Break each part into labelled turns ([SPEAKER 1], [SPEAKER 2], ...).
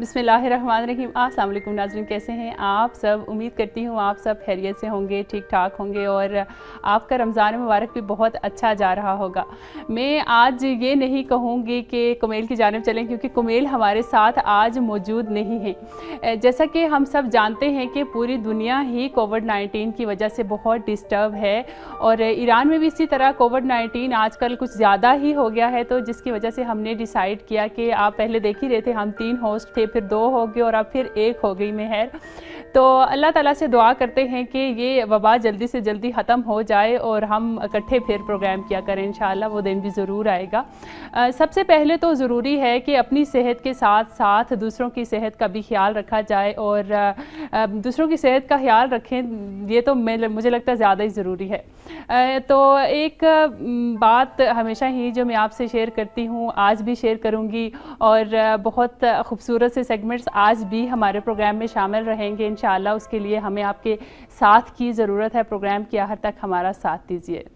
[SPEAKER 1] बिस्मिल्लाहिर्रहमानिर्रहीम। अस्सलाम वालेकुम नाज़रीन, कैसे हैं आप सब? उम्मीद करती हूँ आप सब खैरियत से होंगे, ठीक ठाक होंगे और आपका रमज़ान मुबारक भी बहुत अच्छा जा रहा होगा। मैं आज ये नहीं कहूँगी कि कुमेल की जानिब चलें, क्योंकि कुमेल हमारे साथ आज मौजूद नहीं है। जैसा कि हम सब जानते हैं कि पूरी दुनिया ही कोविड-19 की वजह से बहुत डिस्टर्ब है और ईरान में भी इसी तरह कोविड-19 आजकल कुछ ज़्यादा ही हो गया है, तो जिसकी वजह से हमने डिसाइड किया कि आप पहले देख ही रहे थे, हम 3 होस्ट थे, फिर 2 हो गए और अब फिर 1 हो गई मेहर। तो अल्लाह ताला से दुआ करते हैं कि ये वबा जल्दी से जल्दी ख़त्म हो जाए और हम इकट्ठे फिर प्रोग्राम किया करें। इंशाअल्लाह वो दिन भी ज़रूर आएगा। सबसे पहले तो ज़रूरी है कि अपनी सेहत के साथ साथ दूसरों की सेहत का भी ख्याल रखा जाए और दूसरों की सेहत का ख्याल रखें, ये तो मुझे लगता है ज़्यादा ही ज़रूरी है। तो एक बात हमेशा ही जो मैं आपसे शेयर करती हूँ, आज भी शेयर करूँगी और बहुत खूबसूरत से सेगमेंट्स आज भी हमारे प्रोग्राम में शामिल रहेंगे इंशाअल्लाह। उसके लिए हमें आपके साथ की ज़रूरत है। प्रोग्राम के आखिर तक हमारा साथ दीजिए।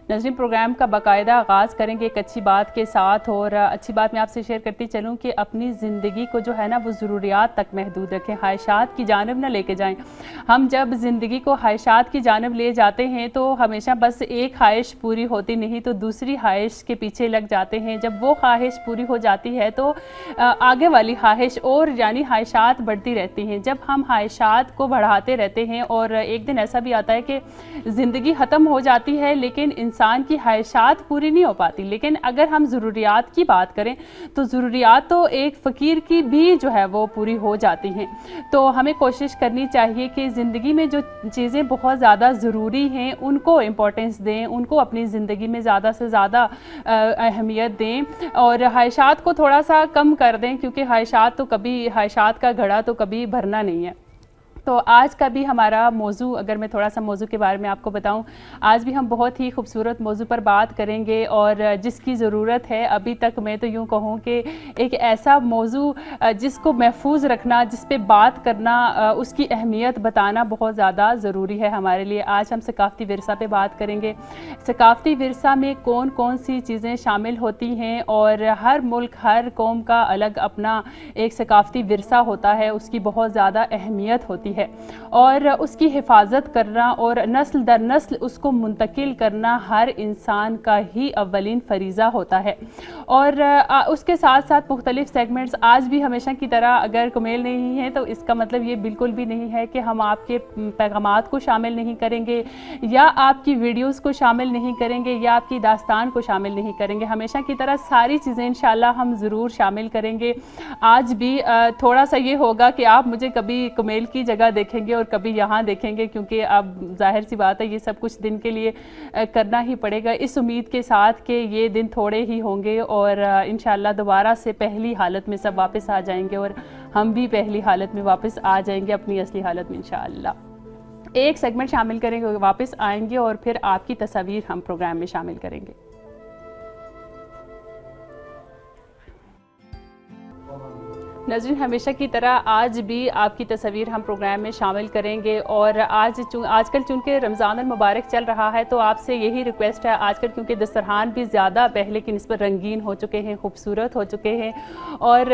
[SPEAKER 1] नाज़रीन, प्रोग्राम का बाकायदा आगाज़ करेंगे एक अच्छी बात के साथ और अच्छी बात मैं आपसे शेयर करती चलूँ कि अपनी ज़िंदगी को जो है ना वो ज़रूरियात तक महदूद रखें, ख्वाहिशात की जानिब ना लेके जाएं। हम जब ज़िंदगी को ख्वाहिशात की जानिब ले जाते हैं तो हमेशा बस एक ख्वाहिश पूरी होती नहीं तो दूसरी ख्वाहिश के पीछे लग जाते हैं। जब वो ख्वाहिश पूरी हो जाती है तो आगे वाली ख्वाहिश और यानी ख्वाहिशात बढ़ती रहती हैं। जब हम ख्वाहिशात को बढ़ाते रहते हैं और एक दिन ऐसा भी आता है कि ज़िंदगी ख़त्म हो जाती है लेकिन इंसान की ख्वाहिशात पूरी नहीं हो पाती। लेकिन अगर हम ज़रूरियात की बात करें तो ज़रूरियात तो एक फ़कीर की भी जो है वो पूरी हो जाती हैं। तो हमें कोशिश करनी चाहिए कि ज़िंदगी में जो चीज़ें बहुत ज़्यादा ज़रूरी हैं उनको इम्पोर्टेंस दें, उनको अपनी ज़िंदगी में ज़्यादा से ज़्यादा अहमियत दें और ख्वाहिशात को थोड़ा सा कम कर दें, क्योंकि ख्वाहिशात का घड़ा तो कभी भरना नहीं है। तो आज का भी हमारा मौजू, अगर मैं थोड़ा सा मौजू के बारे में आपको बताऊं, आज भी हम बहुत ही खूबसूरत मौजू पर बात करेंगे और जिसकी ज़रूरत है। अभी तक मैं तो यूँ कहूँ कि एक ऐसा मौजू जिसको महफूज रखना, जिस पे बात करना, उसकी अहमियत बताना बहुत ज़्यादा ज़रूरी है हमारे लिए। आज हम सकाफ़ती विरसा पे बात करेंगे। सकाफ़ती विरसा में कौन कौन सी चीज़ें शामिल होती हैं और हर मुल्क, हर कौम का अलग अपना एक सकाफ़ती विरसा होता है, उसकी बहुत ज़्यादा अहमियत होती है और उसकी हिफाजत करना और नस्ल दर नस्ल उसको मुंतकिल करना हर इंसान का ही अव्वलीन फरीज़ा होता है। और उसके साथ साथ मुख्तलिफ सेगमेंट्स आज भी हमेशा की तरह, अगर कुमेल नहीं है तो इसका मतलब ये बिल्कुल भी नहीं है कि हम आपके पैगामात को शामिल नहीं करेंगे या आपकी वीडियोज़ को शामिल नहीं करेंगे या आपकी दास्तान को शामिल नहीं करेंगे। हमेशा की तरह सारी चीज़ें इंशाअल्लाह हम ज़रूर शामिल करेंगे। आज भी थोड़ा सा ये होगा कि आप मुझे कभी कुमेल की जगह देखेंगे और कभी यहाँ देखेंगे, क्योंकि अब जाहिर सी बात है ये सब कुछ दिन के लिए करना ही पड़ेगा, इस उम्मीद के साथ कि ये दिन थोड़े ही होंगे और इंशाअल्लाह दोबारा से पहली हालत में सब वापस आ जाएंगे और हम भी पहली हालत में वापस आ जाएंगे, अपनी असली हालत में इंशाअल्लाह। एक सेगमेंट शामिल करेंगे, वापस आएंगे और फिर आपकी तस्वीर हम प्रोग्राम में शामिल करेंगे। नाज़रीन, हमेशा की तरह आज भी आपकी तस्वीर हम प्रोग्राम में शामिल करेंगे और आजकल चूँकि रमज़ान मुबारक चल रहा है तो आपसे यही रिक्वेस्ट है। आजकल क्योंकि दस्तरखान भी ज़्यादा पहले की निस्बत रंगीन हो चुके हैं, खूबसूरत हो चुके हैं और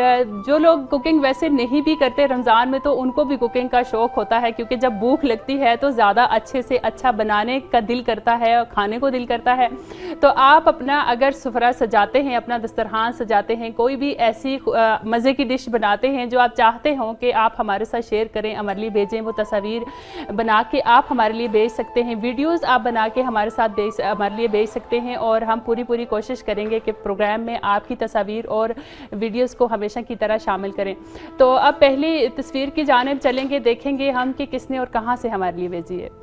[SPEAKER 1] जो लोग कुकिंग वैसे नहीं भी करते रमज़ान में तो उनको भी कुकिंग का शौक़ होता है, क्योंकि जब भूख लगती है तो ज़्यादा अच्छे से अच्छा बनाने का दिल करता है और खाने को दिल करता है। तो आप अपना अगर सुफरा सजाते हैं, अपना दस्तरखान सजाते हैं, कोई भी ऐसी मज़े की डिश बनाते हैं जो आप चाहते हो कि आप हमारे साथ शेयर करें, हमारे लिए भेजें, वो तस्वीर बना के आप हमारे लिए भेज सकते हैं, वीडियोस आप बना के हमारे साथ हमारे लिए भेज सकते हैं और हम पूरी कोशिश करेंगे कि प्रोग्राम में आपकी तस्वीर और वीडियोस को हमेशा की तरह शामिल करें। तो अब पहली तस्वीर की जानिब चलेंगे, देखेंगे हम कि किसने और कहाँ से हमारे लिए भेजी है।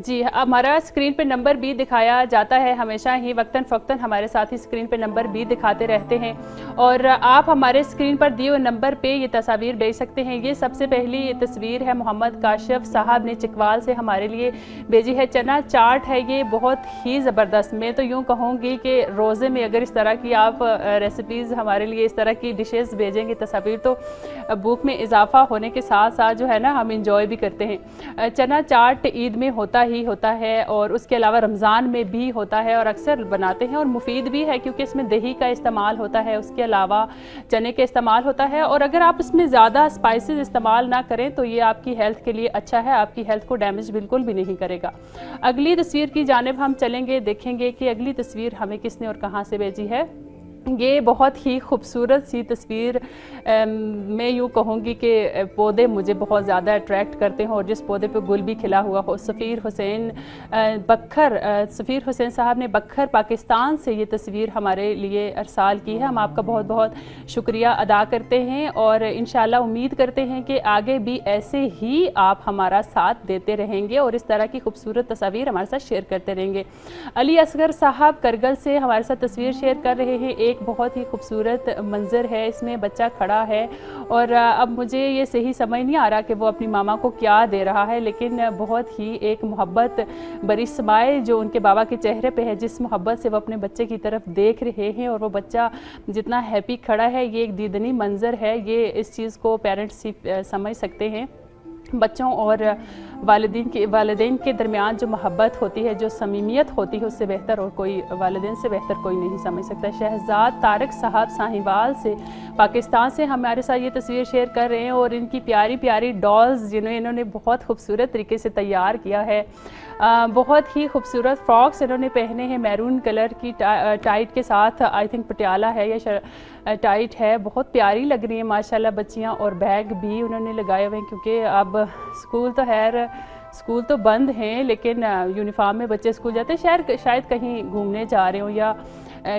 [SPEAKER 1] जी, हमारा स्क्रीन पे नंबर भी दिखाया जाता है हमेशा ही, वक्तन फ़क्तन हमारे साथी स्क्रीन पे नंबर भी दिखाते रहते हैं और आप हमारे स्क्रीन पर दिए हुए नंबर पे ये तस्वीर भेज सकते हैं। ये सबसे पहली ये तस्वीर है मोहम्मद काशिफ साहब ने चिकवाल से हमारे लिए भेजी है। चना चाट है ये, बहुत ही ज़बरदस्त। मैं तो यूँ कहूँगी कि रोज़े में अगर इस तरह की आप रेसिपीज़ हमारे लिए इस तरह की डिशेज़ भेजेंगे तस्वीर, तो भूख में इजाफा होने के साथ साथ जो है ना हम इंजॉय भी करते हैं। चना चाट ईद में होता है और उसके अलावा रमज़ान में भी होता है और अक्सर बनाते हैं और मुफीद भी है क्योंकि इसमें दही का इस्तेमाल होता है, उसके अलावा चने का इस्तेमाल होता है और अगर आप इसमें ज़्यादा स्पाइसेस इस्तेमाल ना करें तो ये आपकी हेल्थ के लिए अच्छा है, आपकी हेल्थ को डैमेज बिल्कुल भी नहीं करेगा। अगली तस्वीर की जानिब हम चलेंगे, देखेंगे कि अगली तस्वीर हमें किसने और कहाँ से भेजी है। ये बहुत ही खूबसूरत सी तस्वीर, मैं यूँ कहूँगी कि पौधे मुझे बहुत ज़्यादा अट्रैक्ट करते हैं और जिस पौधे पे गुल भी खिला हुआ हो। सफ़ीर हुसैन साहब ने बखर पाकिस्तान से ये तस्वीर हमारे लिए अरसाल की है। हम आपका बहुत बहुत शुक्रिया अदा करते हैं और इंशाल्लाह उम्मीद करते हैं कि आगे भी ऐसे ही आप हमारा साथ देते रहेंगे और इस तरह की खूबसूरत तस्वीर हमारे साथ शेयर करते रहेंगे। अली असगर साहब करगल से हमारे साथ तस्वीर शेयर कर रहे हैं। एक बहुत ही खूबसूरत मंजर है, इसमें बच्चा खड़ा है और अब मुझे ये सही समझ नहीं आ रहा कि वो अपनी मामा को क्या दे रहा है, लेकिन बहुत ही एक मोहब्बत बड़ी स्माइल जो उनके बाबा के चेहरे पे है, जिस मोहब्बत से वो अपने बच्चे की तरफ देख रहे हैं और वो बच्चा जितना हैप्पी खड़ा है, ये एक दीदनी मंजर है। ये इस चीज़ को पेरेंट्स समझ सकते हैं। बच्चों और वालिदैन के दरमियान जो मोहब्बत होती है, जो समीमियत होती है, उससे बेहतर और कोई वालिदैन से बेहतर कोई नहीं समझ सकता। शहजाद तारक साहब साहिवाल से पाकिस्तान से हमारे साथ ये तस्वीर शेयर कर रहे हैं और इनकी प्यारी प्यारी डॉल्स जिन्हें इन्होंने बहुत खूबसूरत तरीके से तैयार किया है। बहुत ही खूबसूरत फ्रॉक्स इन्होंने पहने हैं मैरून कलर की टाइट के साथ, आई थिंक पटियाला है या टाइट है, बहुत प्यारी लग रही है माशाल्लाह बच्चियां। और बैग भी उन्होंने लगाए हुए हैं क्योंकि अब स्कूल तो बंद हैं, लेकिन यूनिफॉर्म में बच्चे स्कूल जाते हैं। शायद कहीं घूमने जा रहे हों या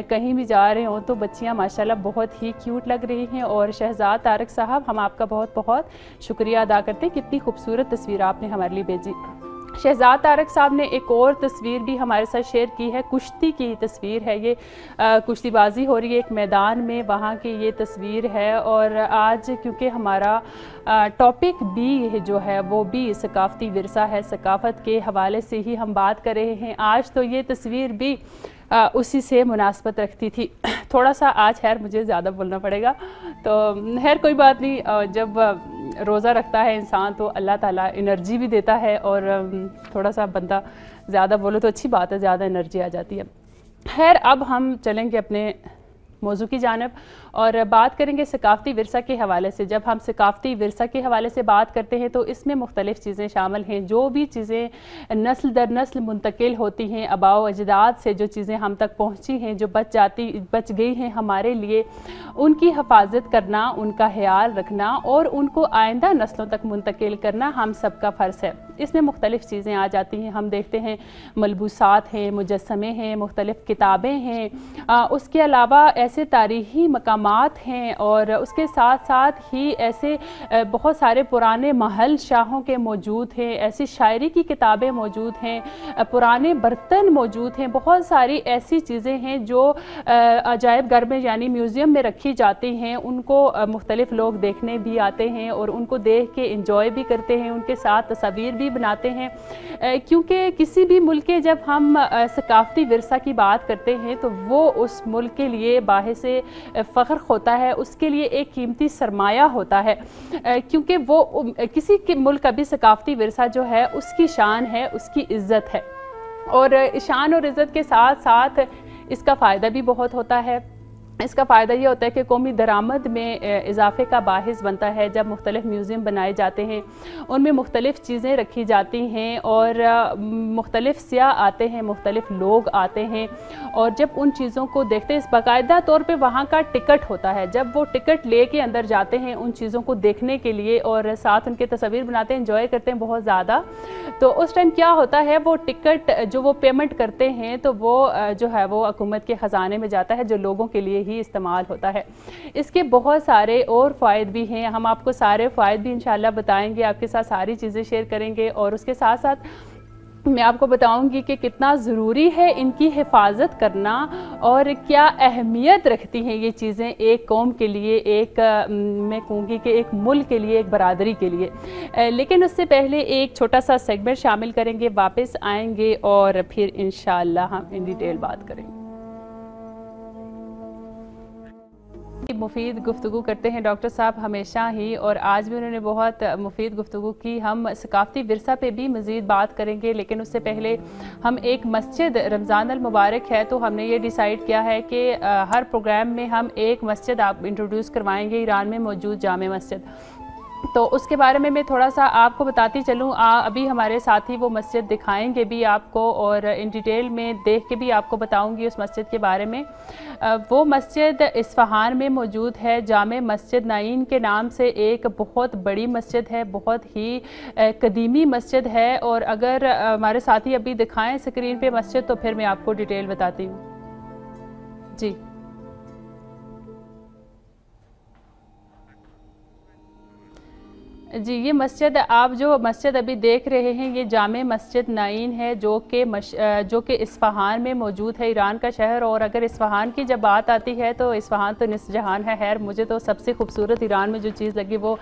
[SPEAKER 1] कहीं भी जा रहे हों, तो बच्चियां माशाल्लाह बहुत ही क्यूट लग रही हैं। और शहजाद तारक साहब, हम आपका बहुत बहुत शुक्रिया अदा करते हैं, कितनी खूबसूरत तस्वीर आपने हमारे लिए भेजी। शहजाद तारक साहब ने एक और तस्वीर भी हमारे साथ शेयर की है, कुश्ती की तस्वीर है ये। कुश्तीबाजी हो रही है एक मैदान में, वहाँ की ये तस्वीर है। और आज क्योंकि हमारा टॉपिक भी जो है वो भी सकाफ़ती विरसा है, सकाफ़त के हवाले से ही हम बात कर रहे हैं आज, तो ये तस्वीर भी उसी से मुनासबत रखती थी। थोड़ा सा आज खैर मुझे ज़्यादा बोलना पड़ेगा, तो खैर कोई बात नहीं। जब रोज़ा रखता है इंसान तो अल्लाह ताला एनर्जी भी देता है और थोड़ा सा बंदा ज़्यादा बोले तो अच्छी बात है, ज़्यादा एनर्जी आ जाती है। खैर अब हम चलेंगे अपने मौजू की जानब और बात करेंगे सकाफ़ती विरसा के हवाले से। जब हम सकाफ़ती विरसा के हवाले से बात करते हैं तो इसमें मुख्तलिफ़ चीज़ें शामिल हैं। जो भी चीज़ें नस्ल दर नस्ल मुंतकिल होती हैं, आबाओ अजदाद से जो चीज़ें हम तक पहुँची हैं, जो बच गई हैं हमारे लिए, उनकी हिफाजत करना, उनका ख्याल रखना और उनको आइंदा नस्लों तक मुंतकिल करना हम सबका फ़र्ज़ है। इसमें मुख्तलिफ़ चीज़ें आ जाती हैं। हम देखते हैं मलबूसात हैं, मुजस्समे हैं, मुख्तलिफ़ किताबें हैं, उसके अलावा ऐसे तारीख़ी मकामात हैं और उसके साथ साथ ही ऐसे बहुत सारे पुराने महल शाहों के मौजूद हैं, ऐसी शायरी की किताबें मौजूद हैं, पुराने बर्तन मौजूद हैं, बहुत सारी ऐसी चीज़ें हैं जो अजायब घर में यानी म्यूज़ियम में रखी जाती हैं। उनको मुख्तलिफ़ लोग देखने भी आते हैं और उनको देख के इंजॉय भी करते हैं, उनके साथ तस्वीर भी बनाते हैं। क्योंकि किसी भी मुल्क के जब हम सकाफ़ती विरसा की बात करते हैं तो वो उस मुल्क के लिए बाहिसे फ़ख्र होता है, उसके लिए एक कीमती सरमाया होता है, क्योंकि वो किसी के मुल्क का भी सकाफ़ती विरसा जो है उसकी शान है, उसकी इज़्ज़त है। और शान और इज़्ज़त के साथ साथ इसका फ़ायदा भी बहुत होता है। इसका फ़ायदा ये होता है कि कौमी दरामद में इजाफ़े का बाहिस बनता है। जब मुख्तलिफ़ म्यूज़ियम बनाए जाते हैं, उनमें मुख्तलिफ़ चीज़ें रखी जाती हैं और मुख्तलिफ़ सियाह आते हैं, मुख्तलिफ़ लोग आते हैं और जब उन चीज़ों को देखते हैं, बाकायदा तौर पे वहाँ का टिकट होता है। जब वो टिकट ले के अंदर जाते हैं उन चीज़ों को देखने के लिए और साथ उनके तस्वीर बनाते हैं, इंजॉय करते हैं बहुत ज़्यादा, तो उस टाइम क्या होता है, वो टिकट जो वो पेमेंट करते हैं तो वो जो है वो हुकूमत के ख़जाने में जाता है, जो लोगों के लिए ही इस्तेमाल होता है। इसके बहुत सारे और फ़ायदे भी हैं, हम आपको सारे फ़ायदे भी इंशाल्लाह बताएंगे, आपके साथ सारी चीज़ें शेयर करेंगे और उसके साथ साथ मैं आपको बताऊंगी कि कितना ज़रूरी है इनकी हिफाजत करना और क्या अहमियत रखती हैं ये चीज़ें एक कौम के लिए, एक मैं कहूँगी कि एक मुल्क के लिए, एक बरादरी के लिए। लेकिन उससे पहले एक छोटा सा सेगमेंट शामिल करेंगे, वापस आएंगे और फिर इंशाअल्लाह हम इन डिटेल बात करेंगे। मुफीद गुफ्तगू करते हैं डॉक्टर साहब हमेशा ही, और आज भी उन्होंने बहुत मुफीद गुफ्तगू की। हम सकाफ़ती विरसा पे भी मज़ीद बात करेंगे, लेकिन उससे पहले हम एक मस्जिद, रमज़ान अल मुबारक है तो हमने ये डिसाइड किया है कि हर प्रोग्राम में हम एक मस्जिद आप इंट्रोड्यूस करवाएंगे, ईरान में मौजूद जामे मस्जिद। तो उसके बारे में मैं थोड़ा सा आपको बताती चलूँ। अभी हमारे साथी वो मस्जिद दिखाएंगे भी आपको, और इन डिटेल में देख के भी आपको बताऊंगी उस मस्जिद के बारे में। वो मस्जिद इस्फहान में मौजूद है, जामे मस्जिद नाइन के नाम से एक बहुत बड़ी मस्जिद है, बहुत ही कदीमी मस्जिद है। और अगर हमारे साथी अभी दिखाएं स्क्रीन पे मस्जिद तो फिर मैं आपको डिटेल बताती हूँ जी। जी, ये मस्जिद, आप जो मस्जिद अभी देख रहे हैं, ये जामे मस्जिद नाइन है जो कि इस्फहान में मौजूद है, ईरान का शहर। और अगर इस्फहान की जब बात आती है तो इस्फहान तो निस्फ़ जहान है। खैर, मुझे तो सबसे खूबसूरत ईरान में जो चीज़ लगी वो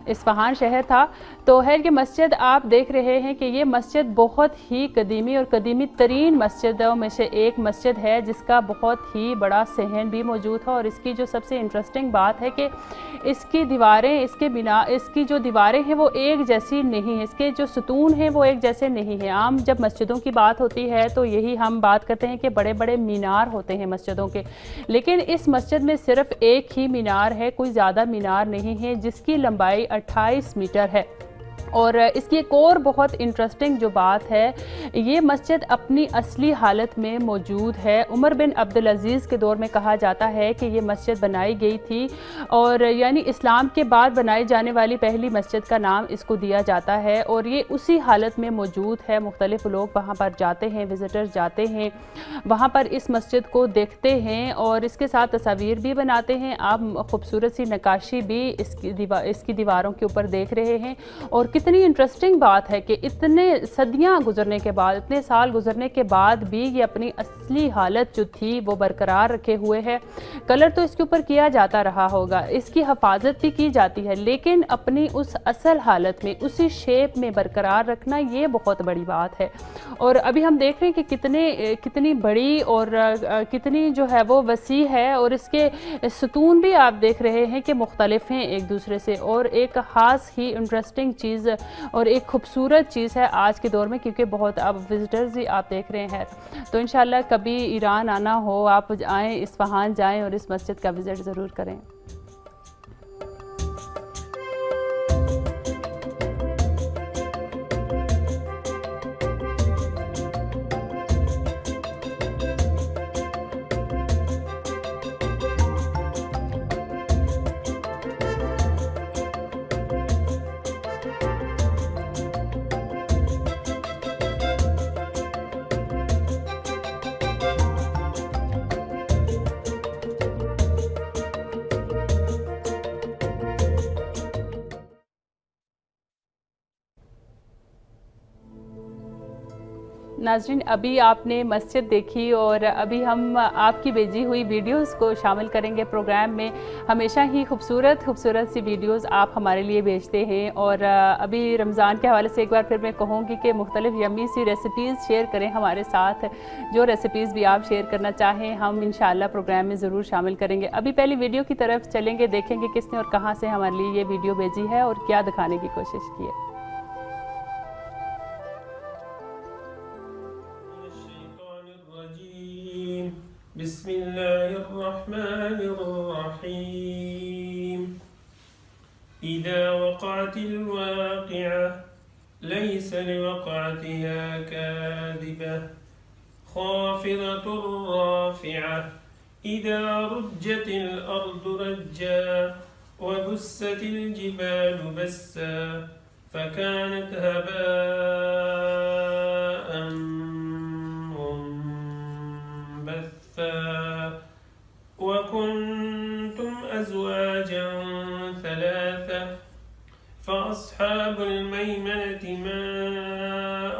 [SPEAKER 1] इस्फहान शहर था। तो है ये मस्जिद आप देख रहे हैं कि ये मस्जिद बहुत ही कदीमी और कदीमी तरीन मस्जिदों में से एक मस्जिद है, जिसका बहुत ही बड़ा सहन भी मौजूद है। और इसकी जो सबसे इंटरेस्टिंग बात है कि इसकी दीवारें, इसकी जो दीवारें हैं वो एक जैसी नहीं है, इसके जो सतून हैं वो एक जैसे नहीं है। आम जब मस्जिदों की बात होती है तो यही हम बात करते हैं कि बड़े बड़े मीनार होते हैं मस्जिदों के, लेकिन इस मस्जिद में सिर्फ एक ही मीनार है, कोई ज़्यादा मीनार नहीं है, जिसकी लंबाई 28 मीटर है। और इसकी एक और बहुत इंटरेस्टिंग जो बात है, ये मस्जिद अपनी असली हालत में मौजूद है। उमर बिन अब्दुल अज़ीज़ के दौर में कहा जाता है कि ये मस्जिद बनाई गई थी, और यानी इस्लाम के बाद बनाई जाने वाली पहली मस्जिद का नाम इसको दिया जाता है। और ये उसी हालत में मौजूद है। मुख्तलिफ लोग वहाँ पर जाते हैं, विज़िटर्स जाते हैं, वहाँ पर इस मस्जिद को देखते हैं और इसके साथ तस्वीर भी बनाते हैं। आप खूबसूरत सी नक्काशी भी इसकी दीवारों के ऊपर देख रहे हैं। और कितनी इंटरेस्टिंग बात है कि इतने सदियां गुजरने के बाद, इतने साल गुजरने के बाद भी ये अपनी असली हालत जो थी वो बरकरार रखे हुए है। कलर तो इसके ऊपर किया जाता रहा होगा, इसकी हिफाजत भी की जाती है, लेकिन अपनी उस असल हालत में, उसी शेप में बरकरार रखना ये बहुत बड़ी बात है। और अभी हम देख रहे हैं कि कितनी बड़ी और कितनी जो है वो वसी है। और इसके सतून भी आप देख रहे हैं कि मुख्तलिफ हैं एक दूसरे से। और एक ख़ास ही इंटरेस्टिंग चीज़ और एक खूबसूरत चीज़ है आज के दौर में, क्योंकि बहुत अब विजिटर्स ही आप देख रहे हैं। तो इंशाल्लाह कभी ईरान आना हो, आप आएँ, इस्फहान जाएं और इस मस्जिद का विज़िट ज़रूर करें। नाज़रीन, अभी आपने मस्जिद देखी और अभी हम आपकी भेजी हुई वीडियोस को शामिल करेंगे प्रोग्राम में। हमेशा ही खूबसूरत सी वीडियोस आप हमारे लिए भेजते हैं। और अभी रमज़ान के हवाले से एक बार फिर मैं कहूँगी कि मुख्तलिफ यम्मी सी रेसिपीज़ शेयर करें हमारे साथ। जो रेसिपीज़ भी आप शेयर करना चाहें हम इंशाल्लाह प्रोग्राम में ज़रूर शामिल करेंगे। अभी पहली वीडियो की तरफ चलेंगे, देखेंगे किसने और कहाँ से हमारे लिए ये वीडियो भेजी है और क्या दिखाने की कोशिश की है।
[SPEAKER 2] बिस्मिल्लाहिर्रहमानिर्रहीम। इज़ा वक़अतिल वाक़िअह लैसा लिवक़अतिहा काज़िबह ख़ाफ़िज़तुर राफ़िअह। इज़ा रुज्जतिल अर्दु रज्जा व बुस्सतिल जिबालु बस्सा फ़कानत हबाअन वकुन्तुम अज़वाजन सलासा फ़अस्हाबुल मैमनति मा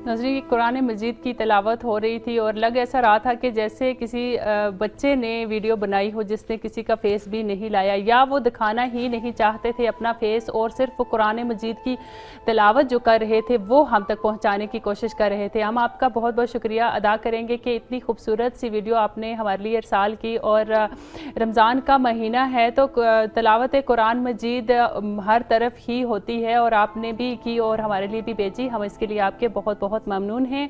[SPEAKER 1] नाज़रीन, कुरान मजीद की तिलावत हो रही थी और लग ऐसा रहा था कि जैसे किसी बच्चे ने वीडियो बनाई हो जिसने किसी का फेस भी नहीं लाया, या वो दिखाना ही नहीं चाहते थे अपना फेस और सिर्फ वो कुरान मजीद की तिलावत जो कर रहे थे वो हम तक पहुंचाने की कोशिश कर रहे थे। हम आपका बहुत बहुत शुक्रिया अदा करेंगे कि इतनी खूबसूरत सी वीडियो आपने हमारे लिए इरसाल की। और रमज़ान का महीना है तो तिलावत कुरान मजीद हर तरफ ही होती है और आपने भी की और हमारे लिए भी भेजी। हम इसके लिए आपके बहुत बहुत ममनून हैं।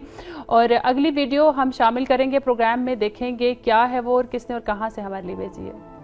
[SPEAKER 1] और अगली वीडियो हम शामिल करेंगे प्रोग्राम में, देखेंगे क्या है वो और किसने और कहां से हमारे लिए भेजी है।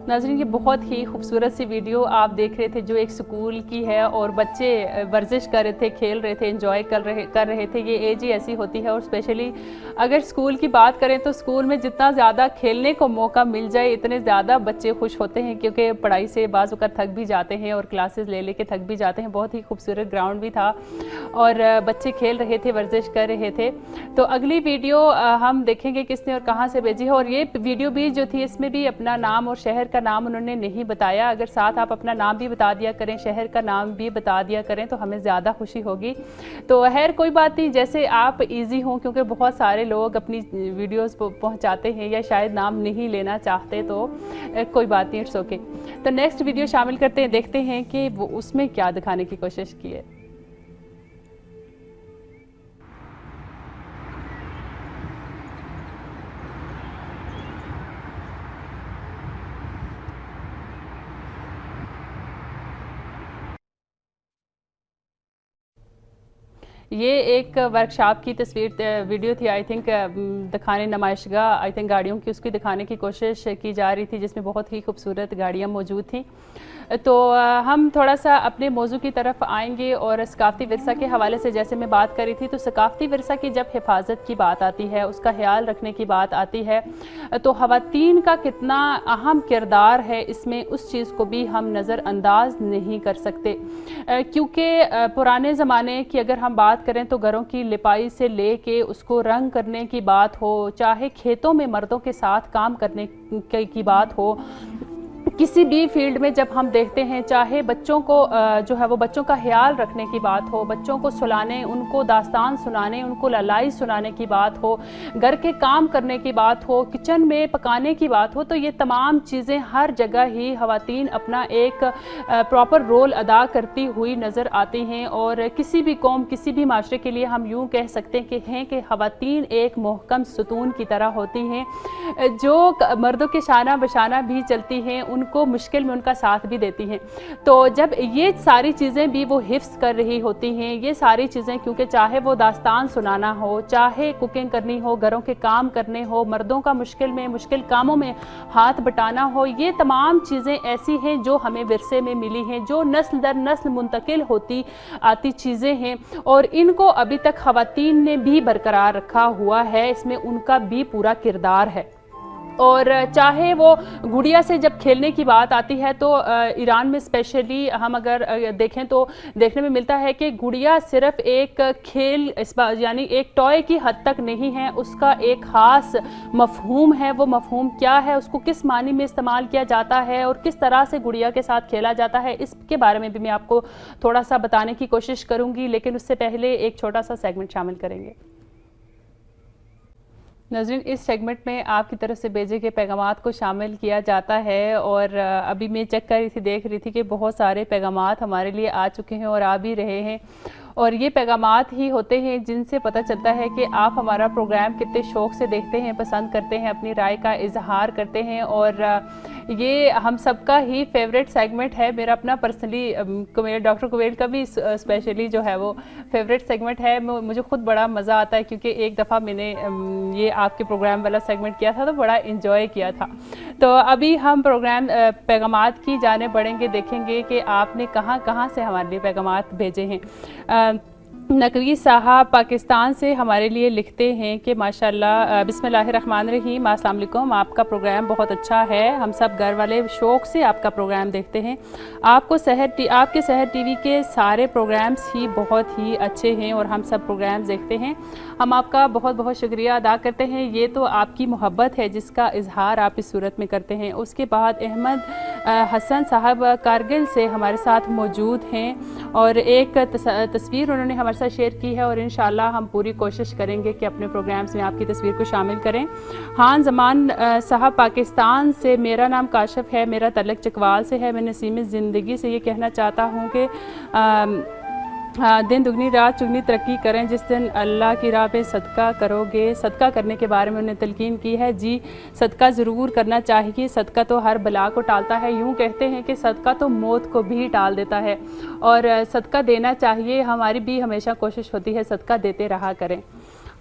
[SPEAKER 1] नाज़रीन, ये बहुत ही खूबसूरत सी वीडियो आप देख रहे थे जो एक स्कूल की है और बच्चे वर्जिश कर रहे थे, खेल रहे थे, एंजॉय कर रहे थे। ये एज ही ऐसी होती है। और स्पेशली अगर स्कूल की बात करें तो स्कूल में जितना ज़्यादा खेलने को मौका मिल जाए इतने ज़्यादा बच्चे खुश होते हैं, क्योंकि पढ़ाई से बाज़ वक़्त थक भी जाते हैं और क्लासेस ले के थक भी जाते हैं। बहुत ही खूबसूरत ग्राउंड भी था और बच्चे खेल रहे थे, वर्जिश कर रहे थे। तो अगली वीडियो हम देखेंगे किसने और कहाँ से भेजी है। और ये वीडियो भी जो थी इसमें भी अपना नाम और शहर का नाम उन्होंने नहीं बताया। अगर साथ आप अपना नाम भी बता दिया करें, शहर का नाम भी बता दिया करें तो हमें ज़्यादा खुशी होगी। तो खैर कोई बात नहीं, जैसे आप इजी हों, क्योंकि बहुत सारे लोग अपनी वीडियोस पहुंचाते हैं या शायद नाम नहीं लेना चाहते, तो कोई बात नहीं, इट्स ओके। तो नेक्स्ट वीडियो शामिल करते हैं, देखते हैं कि वो उसमें क्या दिखाने की कोशिश की है। ये एक वर्कशॉप की तस्वीर वीडियो थी, आई थिंक दिखाने नुमाइशगाह, आई थिंक गाड़ियों की उसकी दिखाने की कोशिश की जा रही थी, जिसमें बहुत ही खूबसूरत गाड़ियाँ मौजूद थी। तो हम थोड़ा सा अपने मौजू की तरफ आएंगे और सकाफ़ती विरसा के हवाले से जैसे मैं बात करी थी, तो सकाफ़ती विरसा की जब हिफाजत की बात आती है, उसका ख्याल रखने की बात आती है, तो ख़वातीन का कितना अहम किरदार है इसमें, उस चीज़ को भी हम नज़रअंदाज नहीं कर सकते। क्योंकि पुराने ज़माने की अगर हम बात करें तो घरों की लिपाई से ले के उसको रंग करने की बात हो, चाहे खेतों में मर्दों के साथ काम करने की बात हो, किसी भी फील्ड में जब हम देखते हैं, चाहे बच्चों को जो है वो बच्चों का ख्याल रखने की बात हो, बच्चों को सुलाने, उनको दास्तान सुनाने, उनको ललाई सुनाने की बात हो, घर के काम करने की बात हो, किचन में पकाने की बात हो, तो ये तमाम चीज़ें हर जगह ही ख़वातीन अपना एक प्रॉपर रोल अदा करती हुई नज़र आती हैं। और किसी भी कौम, किसी भी माशरे के लिए हम यूँ कह सकते हैं कि ख़वातीन एक मोहकम सुतून की तरह होती हैं, जो मर्दों के शाना बशाना भी चलती हैं, उनको मुश्किल में उनका साथ भी देती हैं। तो जब ये सारी चीज़ें भी वो हिफ्स कर रही होती हैं, ये सारी चीज़ें, क्योंकि चाहे वो दास्तान सुनाना हो, चाहे कुकिंग करनी हो, घरों के काम करने हो, मर्दों का मुश्किल कामों में हाथ बटाना हो, ये तमाम चीज़ें ऐसी हैं जो हमें विरसे में मिली हैं, जो नस्ल दर नस्ल मुंतकिल होती आती चीज़ें हैं, और इनको अभी तक ख़वातीन ने भी बरकरार रखा हुआ है, इसमें उनका भी पूरा किरदार है। और चाहे वो गुड़िया से जब खेलने की बात आती है तो ईरान में स्पेशली हम अगर देखें तो देखने में मिलता है कि गुड़िया सिर्फ एक खेल यानी एक टॉय की हद तक नहीं है, उसका एक ख़ास मफ़हूम है। वो मफ़हूम क्या है, उसको किस मानी में इस्तेमाल किया जाता है और किस तरह से गुड़िया के साथ खेला जाता है, इसके बारे में भी मैं आपको थोड़ा सा बताने की कोशिश करूँगी, लेकिन उससे पहले एक छोटा सा सेगमेंट शामिल करेंगे। नाज़रीन, इस सेगमेंट में आपकी तरफ से भेजे गए पैगामात को शामिल किया जाता है, और अभी मैं चेक कर रही थी, देख रही थी कि बहुत सारे पैगामात हमारे लिए आ चुके हैं और आ भी रहे हैं, और ये पैगामात ही होते हैं जिनसे पता चलता है कि आप हमारा प्रोग्राम कितने शौक़ से देखते हैं, पसंद करते हैं, अपनी राय का इजहार करते हैं। और ये हम सबका ही फेवरेट सेगमेंट है, मेरा अपना पर्सनली डॉक्टर कुवैल का भी स्पेशली जो है वो फेवरेट सेगमेंट है। मुझे खुद बड़ा मज़ा आता है, क्योंकि एक दफ़ा मैंने ये आपके प्रोग्राम वाला सेगमेंट किया था तो बड़ा इंजॉय किया था। तो अभी हम प्रोग्राम पैगामात की जाने बढ़ेंगे, देखेंगे कि आपने कहाँ कहाँ से हमारे लिए पैगामात भेजे हैं। नकवी साहब पाकिस्तान से हमारे लिए लिखते हैं कि माशाल्लाह, बिस्मिल्लाहिर्रहमानिर्रहीम, अस्सलाम वालेकुम, आपका प्रोग्राम बहुत अच्छा है, हम सब घर वाले शौक़ से आपका प्रोग्राम देखते हैं। आपके सहर टीवी के सारे प्रोग्राम्स ही बहुत ही अच्छे हैं और हम सब प्रोग्राम्स देखते हैं। हम आपका बहुत बहुत शुक्रिया अदा करते हैं। ये तो आपकी मोहब्बत है जिसका इजहार आप इस सूरत में करते हैं। उसके बाद अहमद हसन साहब कारगिल से हमारे साथ मौजूद हैं और एक तस्वीर उन्होंने हमारे साथ शेयर की है, और इंशाल्लाह हम पूरी कोशिश करेंगे कि अपने प्रोग्राम्स में आपकी तस्वीर को शामिल करें। हान जमान साहब पाकिस्तान से, मेरा नाम काशिफ है, मेरा तल्लक चकवाल से है, मैं नसीम ज़िंदगी से ये कहना चाहता हूँ कि दिन दुगनी रात चुगनी तरक्की करें, जिस दिन अल्लाह की राह पे सदका करोगे। सदका करने के बारे में उन्हें तलकीन की है। जी, सदका ज़रूर करना चाहिए, सदका तो हर बला को टालता है। यूँ कहते हैं कि सदका तो मौत को भी टाल देता है, और सदका देना चाहिए। हमारी भी हमेशा कोशिश होती है सदका देते रहा करें।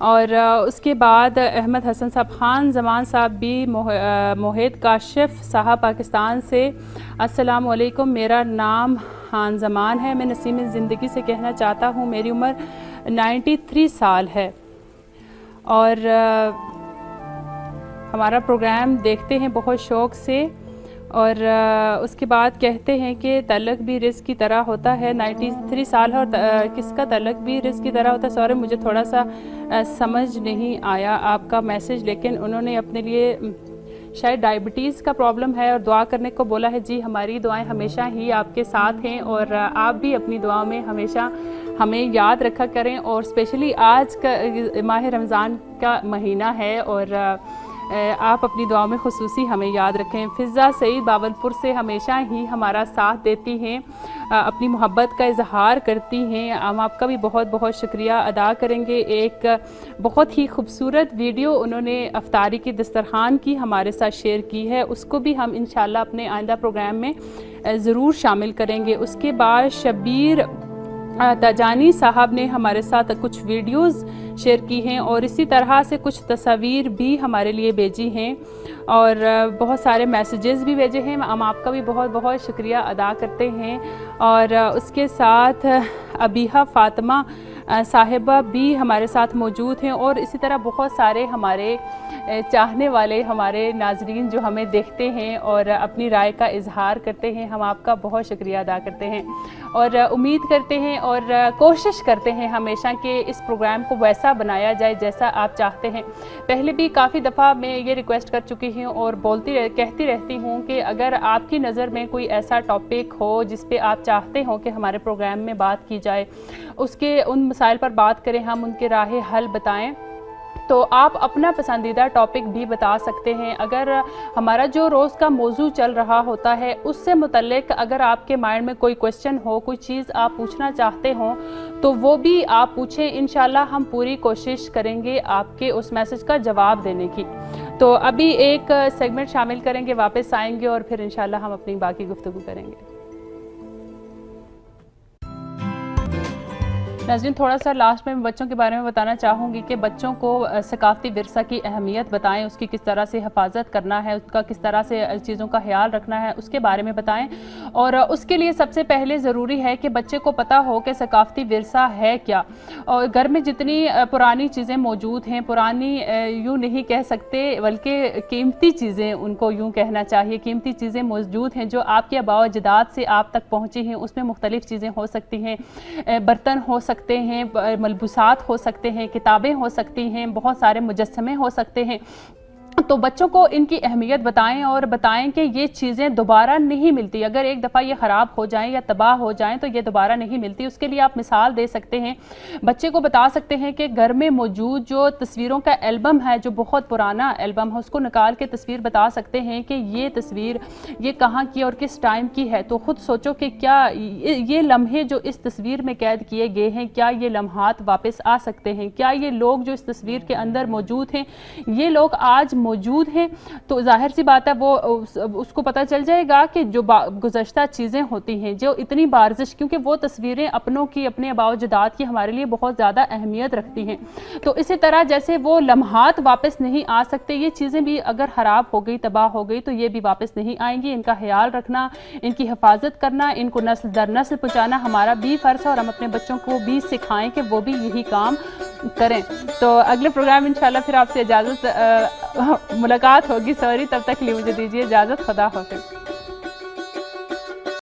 [SPEAKER 1] और उसके बाद अहमद हसन साहब, खान जमान साहब भी, मोहित काशिफ साहब पाकिस्तान से, अस्सलाम वालेकुम, मेरा नाम खान जमान है, मैं नसीम ज़िंदगी से कहना चाहता हूँ, मेरी उम्र 93 साल है और हमारा प्रोग्राम देखते हैं बहुत शौक़ से। और उसके बाद कहते हैं कि तलक भी रिस्क की तरह होता है। 93 साल है और किसका तलक भी रिस्क की तरह होता है। सॉरी, मुझे थोड़ा सा समझ नहीं आया आपका मैसेज, लेकिन उन्होंने अपने लिए शायद डायबिटीज़ का प्रॉब्लम है और दुआ करने को बोला है। जी, हमारी दुआएं हमेशा ही आपके साथ हैं और आप भी अपनी दुआओं में हमेशा हमें याद रखा करें। और स्पेशली आज का माह रमज़ान का महीना है और आप अपनी दुआओं में खुसूसी हमें याद रखें। फ़िज़ा सईद बावलपुर से हमेशा ही हमारा साथ देती हैं, अपनी मोहब्बत का इजहार करती हैं। हम आपका भी बहुत बहुत शुक्रिया अदा करेंगे। एक बहुत ही खूबसूरत वीडियो उन्होंने अफ्तारी की दस्तरखान की हमारे साथ शेयर की है, उसको भी हम इंशाल्लाह अपने आइंदा प्रोग्राम में ज़रूर शामिल करेंगे। उसके बाद शबीर तजानी साहब ने हमारे साथ कुछ वीडियोस शेयर की हैं और इसी तरह से कुछ तस्वीर भी हमारे लिए भेजी हैं और बहुत सारे मैसेजेस भी भेजे हैं। हम आपका भी बहुत बहुत शुक्रिया अदा करते हैं। और उसके साथ अबीहा फ़ातिमा साहिबा भी हमारे साथ मौजूद हैं और इसी तरह बहुत सारे हमारे चाहने वाले हमारे नाजरीन जो हमें देखते हैं और अपनी राय का इजहार करते हैं। हम आपका बहुत शुक्रिया अदा करते हैं और उम्मीद करते हैं और कोशिश करते हैं हमेशा कि इस प्रोग्राम को वैसा बनाया जाए जैसा आप चाहते हैं। पहले भी काफ़ी दफ़ा मैं ये रिक्वेस्ट कर चुकी हूँ और कहती रहती हूँ कि अगर आपकी नज़र में कोई ऐसा टॉपिक हो जिस पे आप चाहते हो कि हमारे प्रोग्राम में बात की जाए, उसके उन मसाइल पर बात करें, हम उनके राह हल बताएं, तो आप अपना पसंदीदा टॉपिक भी बता सकते हैं। अगर हमारा जो रोज़ का मौजू चल रहा होता है उससे मुतल्लिक अगर आपके माइंड में कोई क्वेश्चन हो, कोई चीज़ आप पूछना चाहते हो, तो वो भी आप पूछें। इंशाल्लाह हम पूरी कोशिश करेंगे आपके उस मैसेज का जवाब देने की। तो अभी एक सेगमेंट शामिल करेंगे, वापस आएंगे और फिर इंशाल्लाह हम अपनी बाकी गुफ्तगू करेंगे। नाज़रीन, थोड़ा सा लास्ट में बच्चों के बारे में बताना चाहूँगी कि बच्चों को सकाफ़ती विरसा की अहमियत बताएं, उसकी किस तरह से हिफाजत करना है, उसका किस तरह से चीज़ों का ख्याल रखना है, उसके बारे में बताएं। और उसके लिए सबसे पहले ज़रूरी है कि बच्चे को पता हो कि सकाफ़ती विरसा है क्या। और घर में जितनी पुरानी चीज़ें मौजूद हैं, पुरानी यूँ नहीं कह सकते बल्कि कीमती चीज़ें उनको यूँ कहना चाहिए, कीमती चीज़ें मौजूद हैं जो आपके आबा व अजदाद से आप तक पहुँची हैं। उसमें मुख्तलिफ़ चीज़ें हो सकती हैं, बर्तन हो सकते हैं, मलबूसात हो सकते हैं, किताबें हो सकती हैं, बहुत सारे मुजस्समे हो सकते हैं। तो बच्चों को इनकी अहमियत बताएं और बताएं कि ये चीज़ें दोबारा नहीं मिलती। अगर एक दफ़ा ये ख़राब हो जाएं या तबाह हो जाएं तो ये दोबारा नहीं मिलती। उसके लिए आप मिसाल दे सकते हैं, बच्चे को बता सकते हैं कि घर में मौजूद जो तस्वीरों का एल्बम है, जो बहुत पुराना एल्बम है, उसको निकाल के तस्वीर बता सकते हैं कि ये तस्वीर ये कहाँ की और किस टाइम की है। तो ख़ुद सोचो कि क्या ये लम्हे जो इस तस्वीर में कैद किए गए हैं, क्या ये लम्हात वापस आ सकते हैं? क्या ये लोग जो इस तस्वीर के अंदर मौजूद हैं, ये लोग आज मौजूद हैं? तो जाहिर सी बात है वो उसको पता चल जाएगा कि जो गुज़श्ता चीज़ें होती हैं, जो इतनी बारजिश, क्योंकि वो तस्वीरें अपनों की, अपने आबा व अजदाद की हमारे लिए बहुत ज़्यादा अहमियत रखती हैं। तो इसी तरह जैसे वो लम्हात वापस नहीं आ सकते, ये चीज़ें भी अगर ख़राब हो गई, तबाह हो गई, तो ये भी वापस नहीं आएंगी। इनका ख्याल रखना, इनकी हिफाजत करना, इनको नस्ल दर नस्ल पहुँचाना हमारा भी फ़र्ज़ है और हम अपने बच्चों को भी सिखाएँ कि वो भी यही काम करें। तो अगले प्रोग्राम इंशाल्लाह फिर आपसे मुलाकात होगी। सॉरी, तब तक लिए मुझे दीजिए इजाज़त। खुदा हाफ़िज़।